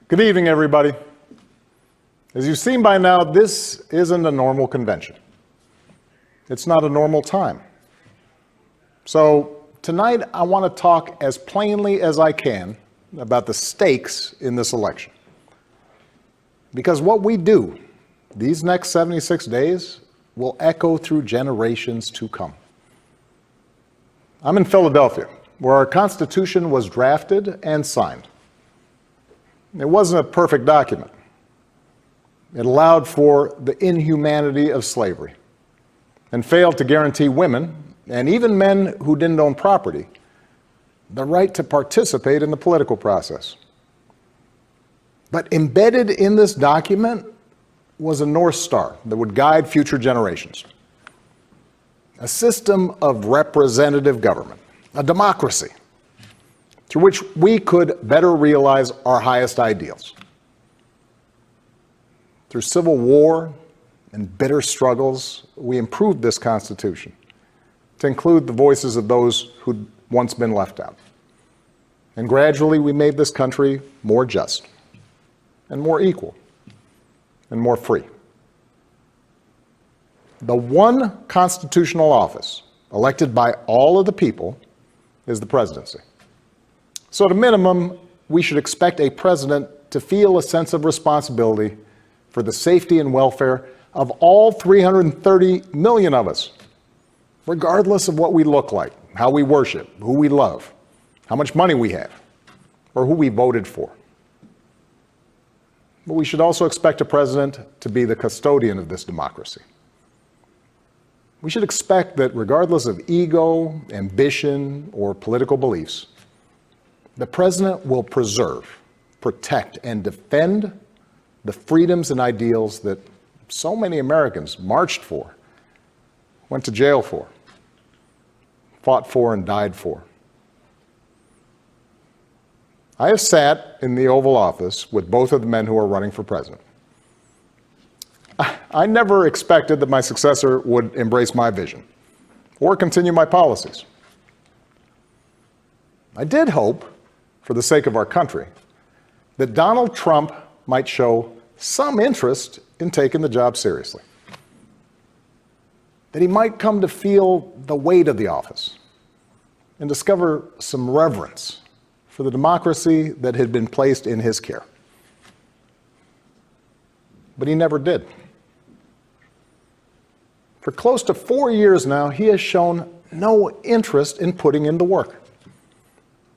Good evening, everybody. As you've seen by now, this isn't a normal convention. It's not a normal time. So tonight, I want to talk as plainly as I can about the stakes in this election. Because what we do these next 76 days will echo through generations to come. I'm in Philadelphia, where our Constitution was drafted and signed. It wasn't a perfect document. It allowed for the inhumanity of slavery and failed to guarantee women, and even men who didn't own property, the right to participate in the political process. But embedded in this document was a North Star that would guide future generations. A system of representative government, a democracy, through which we could better realize our highest ideals. Through civil war and bitter struggles, we improved this Constitution to include the voices of those who'd once been left out. And gradually, we made this country more just and more equal and more free. The one constitutional office elected by all of the people is the presidency. So at a minimum, we should expect a president to feel a sense of responsibility for the safety and welfare of all 330 million of us, regardless of what we look like, how we worship, who we love, how much money we have, or who we voted for. But we should also expect a president to be the custodian of this democracy. We should expect that regardless of ego, ambition, or political beliefs, the president will preserve, protect, and defend the freedoms and ideals that so many Americans marched for, went to jail for, fought for, and died for. I have sat in the Oval Office with both of the men who are running for president. I never expected that my successor would embrace my vision or continue my policies. I did hope, for the sake of our country, that Donald Trump might show some interest in taking the job seriously. That he might come to feel the weight of the office and discover some reverence for the democracy that had been placed in his care. But he never did. For close to 4 years now, he has shown no interest in putting in the work.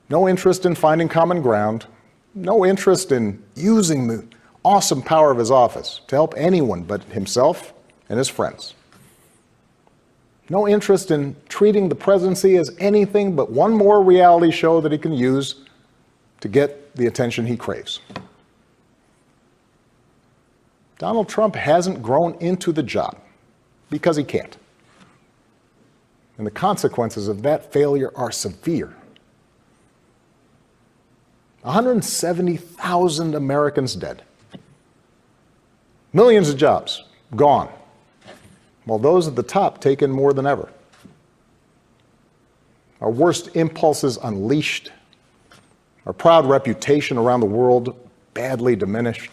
No interest in finding common ground, no interest in using the awesome power of his office to help anyone but himself and his friends. No interest in treating the presidency as anything but one more reality show that he can use to get the attention he craves. Donald Trump hasn't grown into the job because he can't. And the consequences of that failure are severe. 170,000 Americans dead. Millions of jobs gone, while those at the top take in more than ever. Our worst impulses unleashed, our proud reputation around the world badly diminished,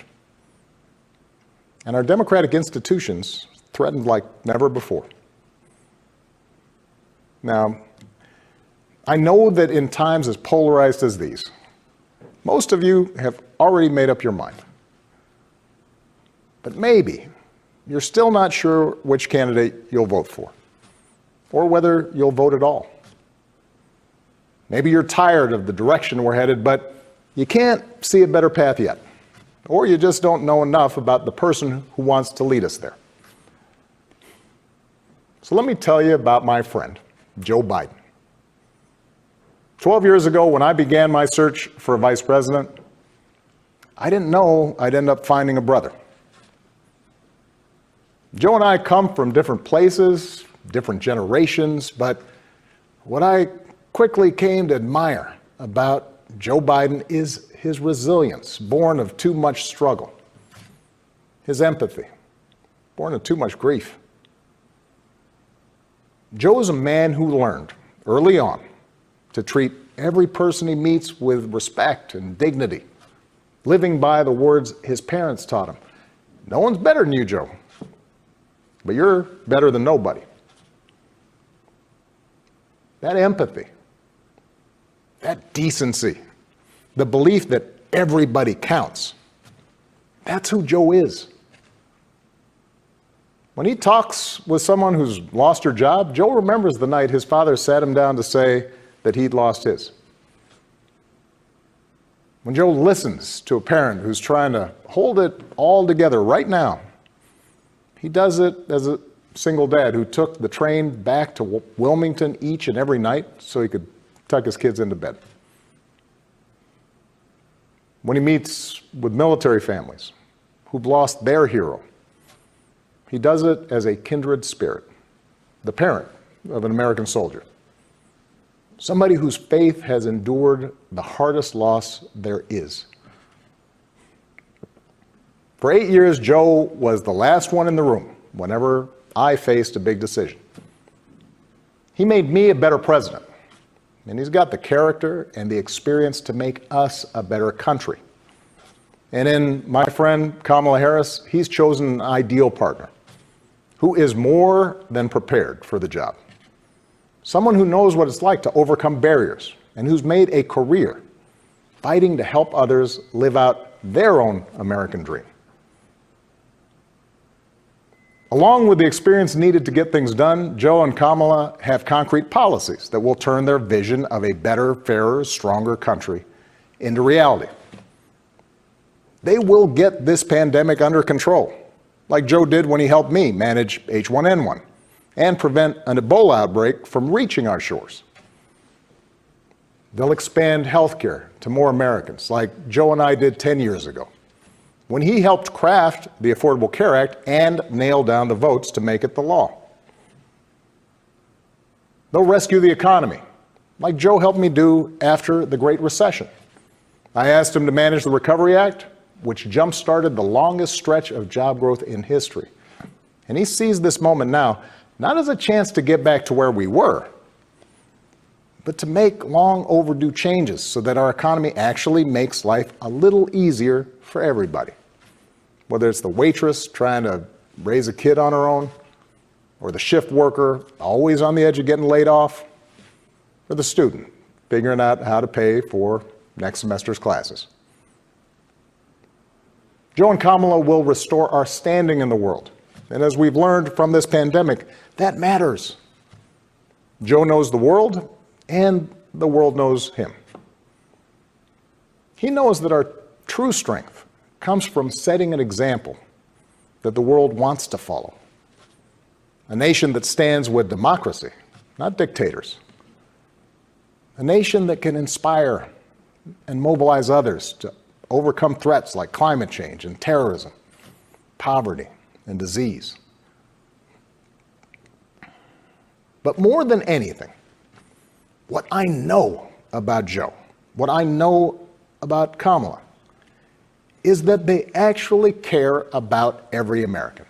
and our democratic institutions threatened like never before. Now, I know that in times as polarized as these, most of you have already made up your mind. But maybe you're still not sure which candidate you'll vote for, or whether you'll vote at all. Maybe you're tired of the direction we're headed, but you can't see a better path yet, or you just don't know enough about the person who wants to lead us there. So let me tell you about my friend, Joe Biden. 12 years ago, when I began my search for a vice president, I didn't know I'd end up finding a brother. Joe and I come from different places, different generations, but what I quickly came to admire about Joe Biden is his resilience, born of too much struggle, his empathy, born of too much grief. Joe is a man who learned early on to treat every person he meets with respect and dignity, living by the words his parents taught him. No one's better than you, Joe, but you're better than nobody. That empathy, that decency, the belief that everybody counts, that's who Joe is. When he talks with someone who's lost her job, Joe remembers the night his father sat him down to say that he'd lost his. When Joe listens to a parent who's trying to hold it all together right now, he does it as a single dad who took the train back to Wilmington each and every night so he could tuck his kids into bed. When he meets with military families who've lost their hero, he does it as a kindred spirit, the parent of an American soldier, somebody whose faith has endured the hardest loss there is. For 8 years, Joe was the last one in the room whenever I faced a big decision. He made me a better president, and he's got the character and the experience to make us a better country. And in my friend Kamala Harris, he's chosen an ideal partner who is more than prepared for the job. Someone who knows what it's like to overcome barriers and who's made a career fighting to help others live out their own American dream. Along with the experience needed to get things done, Joe and Kamala have concrete policies that will turn their vision of a better, fairer, stronger country into reality. They will get this pandemic under control, like Joe did when he helped me manage H1N1 and prevent an Ebola outbreak from reaching our shores. They'll expand healthcare to more Americans, like Joe and I did 10 years ago, when he helped craft the Affordable Care Act and nail down the votes to make it the law. They'll rescue the economy, like Joe helped me do after the Great Recession. I asked him to manage the Recovery Act, which jump-started the longest stretch of job growth in history. And he sees this moment now, not as a chance to get back to where we were, but to make long overdue changes so that our economy actually makes life a little easier for everybody. Whether it's the waitress trying to raise a kid on her own, or the shift worker always on the edge of getting laid off, or the student figuring out how to pay for next semester's classes. Joe and Kamala will restore our standing in the world. And as we've learned from this pandemic, that matters. Joe knows the world, and the world knows him. He knows that our true strength comes from setting an example that the world wants to follow. A nation that stands with democracy, not dictators. A nation that can inspire and mobilize others to overcome threats like climate change and terrorism, poverty and disease. But more than anything, what I know about Joe, what I know about Kamala, is that they actually care about every American,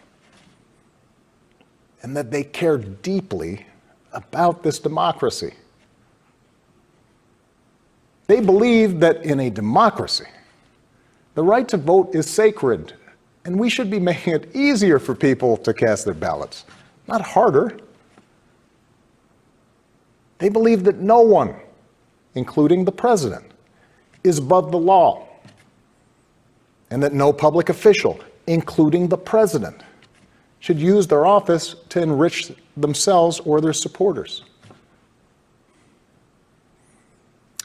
and that they care deeply about this democracy. They believe that in a democracy, the right to vote is sacred, and we should be making it easier for people to cast their ballots, not harder. They believe that no one, including the president, is above the law, and that no public official, including the president, should use their office to enrich themselves or their supporters.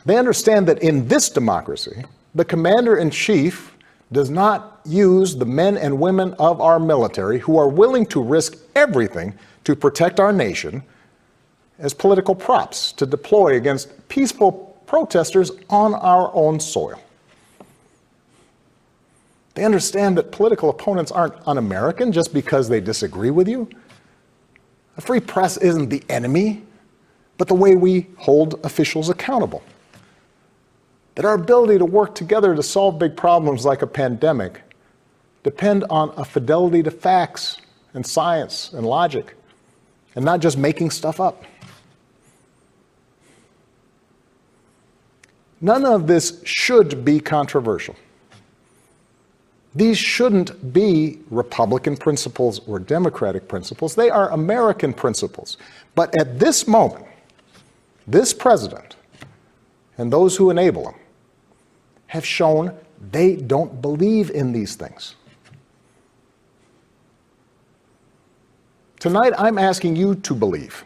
They understand that in this democracy, the commander-in-chief does not use the men and women of our military who are willing to risk everything to protect our nation as political props to deploy against peaceful protesters on our own soil. They understand that political opponents aren't un-American just because they disagree with you. A free press isn't the enemy, but the way we hold officials accountable. That our ability to work together to solve big problems like a pandemic depend on a fidelity to facts and science and logic, and not just making stuff up. None of this should be controversial. These shouldn't be Republican principles or Democratic principles. They are American principles. But at this moment, this president and those who enable him have shown they don't believe in these things. Tonight, I'm asking you to believe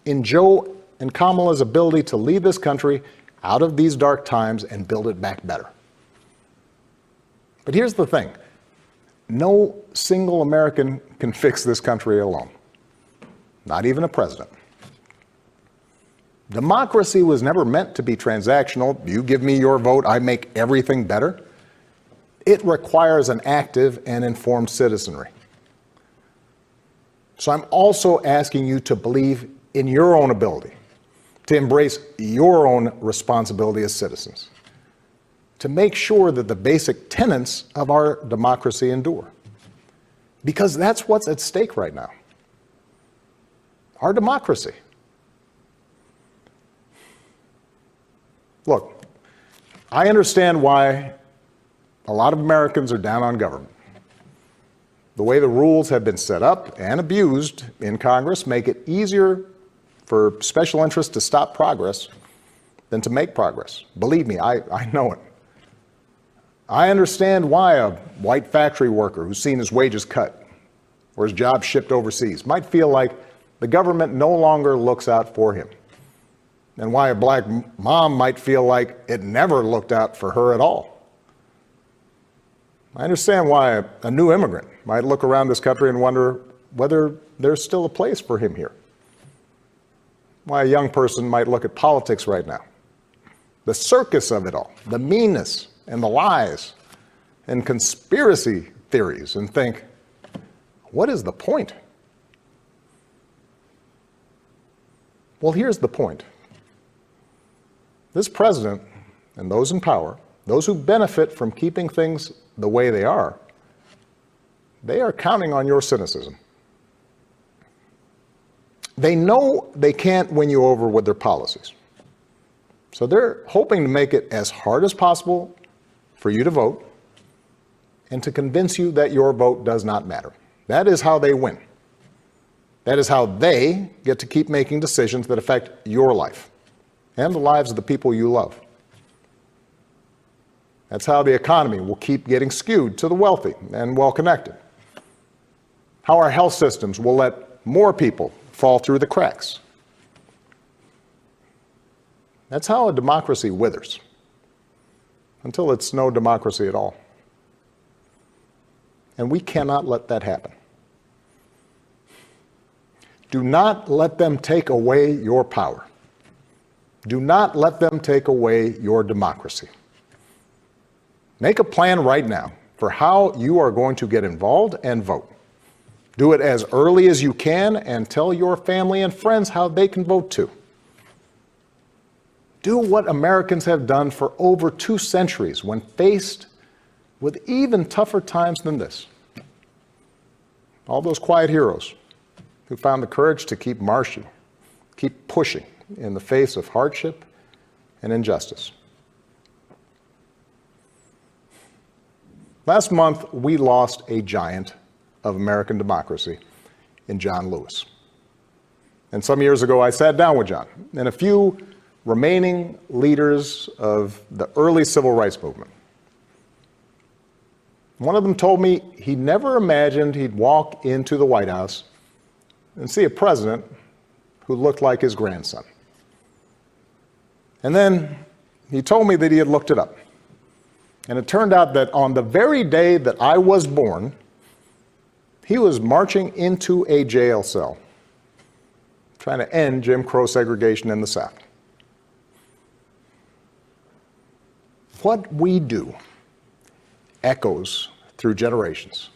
in Joe and Kamala's ability to lead this country out of these dark times and build it back better. But here's the thing. No single American can fix this country alone. Not even a president. Democracy was never meant to be transactional. You give me your vote, I make everything better. It requires an active and informed citizenry. So I'm also asking you to believe in your own ability, to embrace your own responsibility as citizens, to make sure that the basic tenets of our democracy endure. Because that's what's at stake right now. Our democracy. Look, I understand why a lot of Americans are down on government. The way the rules have been set up and abused in Congress make it easier for special interests to stop progress than to make progress. Believe me, I know it. I understand why a white factory worker who's seen his wages cut or his job shipped overseas might feel like the government no longer looks out for him, and why a black mom might feel like it never looked out for her at all. I understand why a new immigrant might look around this country and wonder whether there's still a place for him here. Why a young person might look at politics right now, the circus of it all, the meanness and the lies and conspiracy theories, and think, what is the point? Well, here's the point. This president and those in power, those who benefit from keeping things the way they are counting on your cynicism. They know they can't win you over with their policies. So they're hoping to make it as hard as possible for you to vote and to convince you that your vote does not matter. That is how they win. That is how they get to keep making decisions that affect your life and the lives of the people you love. That's how the economy will keep getting skewed to the wealthy and well-connected. How our health systems will let more people fall through the cracks. That's how a democracy withers, until it's no democracy at all. And we cannot let that happen. Do not let them take away your power. Do not let them take away your democracy. Make a plan right now for how you are going to get involved and vote. Do it as early as you can and tell your family and friends how they can vote too. Do what Americans have done for over 2 centuries when faced with even tougher times than this. All those quiet heroes who found the courage to keep marching, keep pushing in the face of hardship and injustice. Last month, we lost a giant of American democracy in John Lewis. And some years ago, I sat down with John and a few remaining leaders of the early civil rights movement. One of them told me he never imagined he'd walk into the White House and see a president who looked like his grandson. And then he told me that he had looked it up. And it turned out that on the very day that I was born, he was marching into a jail cell, trying to end Jim Crow segregation in the South. What we do echoes through generations.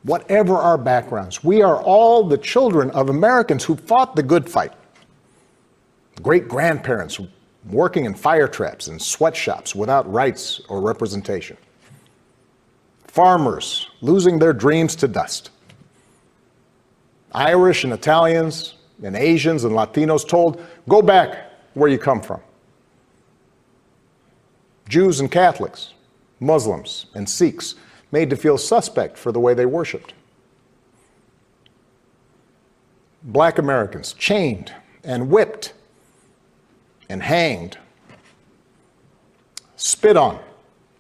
Whatever our backgrounds, we are all the children of Americans who fought the good fight. Great-grandparents working in fire traps and sweatshops without rights or representation. Farmers losing their dreams to dust. Irish and Italians and Asians and Latinos told, go back where you come from. Jews and Catholics Muslims, and Sikhs made to feel suspect for the way they worshiped. Black Americans chained and whipped and hanged, spit on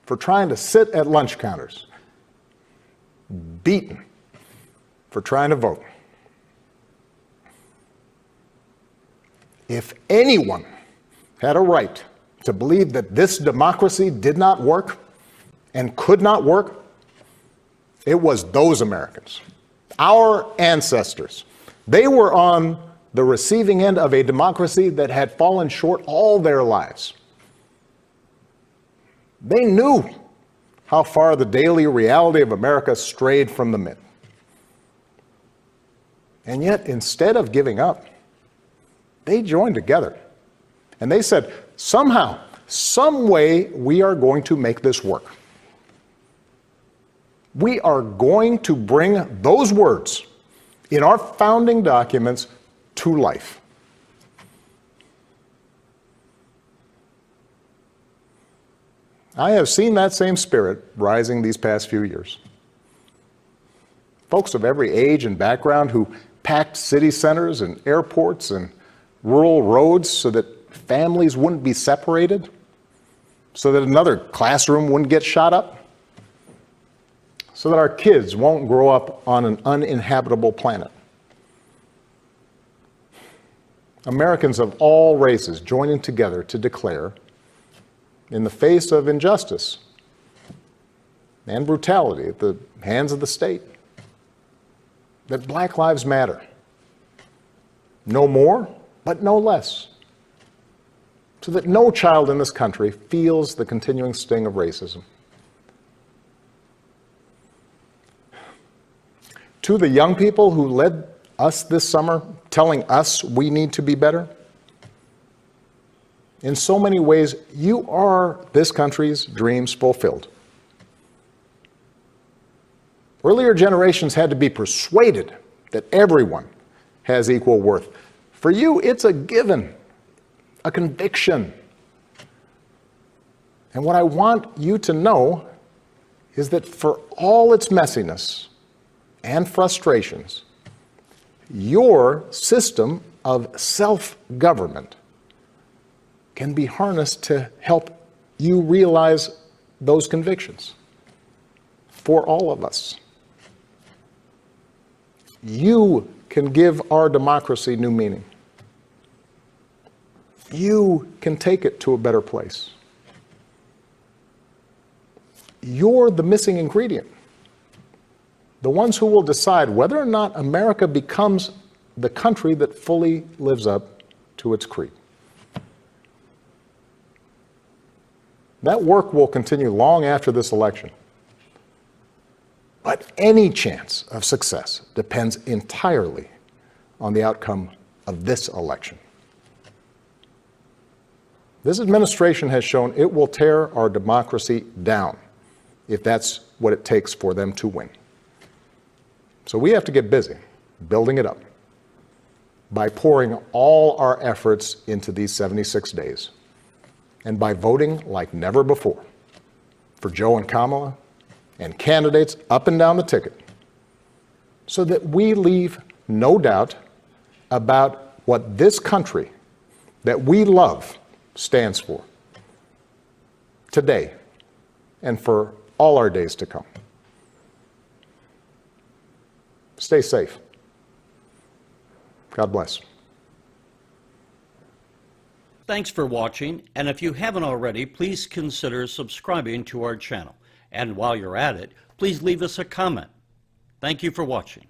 for trying to sit at lunch counters, beaten for trying to vote. If anyone had a right to believe that this democracy did not work and could not work, it was those Americans, our ancestors. They were on the receiving end of a democracy that had fallen short all their lives. They knew how far the daily reality of America strayed from the myth. And yet, instead of giving up, they joined together. And they said, somehow, some way, we are going to make this work. We are going to bring those words in our founding documents to life. I have seen that same spirit rising these past few years. Folks of every age and background who packed city centers and airports and rural roads so that families wouldn't be separated, so that another classroom wouldn't get shot up, so that our kids won't grow up on an uninhabitable planet. Americans of all races joining together to declare, in the face of injustice and brutality at the hands of the state, that Black lives matter. No more, but no less. So that no child in this country feels the continuing sting of racism. To the young people who led us this summer, telling us we need to be better, in so many ways, you are this country's dreams fulfilled. Earlier generations had to be persuaded that everyone has equal worth. For you, it's a given, a conviction. And what I want you to know is that for all its messiness and frustrations, your system of self-government can be harnessed to help you realize those convictions for all of us. You can give our democracy new meaning. You can take it to a better place. You're the missing ingredient. The ones who will decide whether or not America becomes the country that fully lives up to its creed. That work will continue long after this election. But any chance of success depends entirely on the outcome of this election. This administration has shown it will tear our democracy down if that's what it takes for them to win. So we have to get busy building it up by pouring all our efforts into these 76 days and by voting like never before for Joe and Kamala and candidates up and down the ticket so that we leave no doubt about what this country that we love stands for today and for all our days to come. Stay safe. God bless. Thanks for watching, and if you haven't already, please consider subscribing to our channel. And while you're at it, please leave us a comment. Thank you for watching.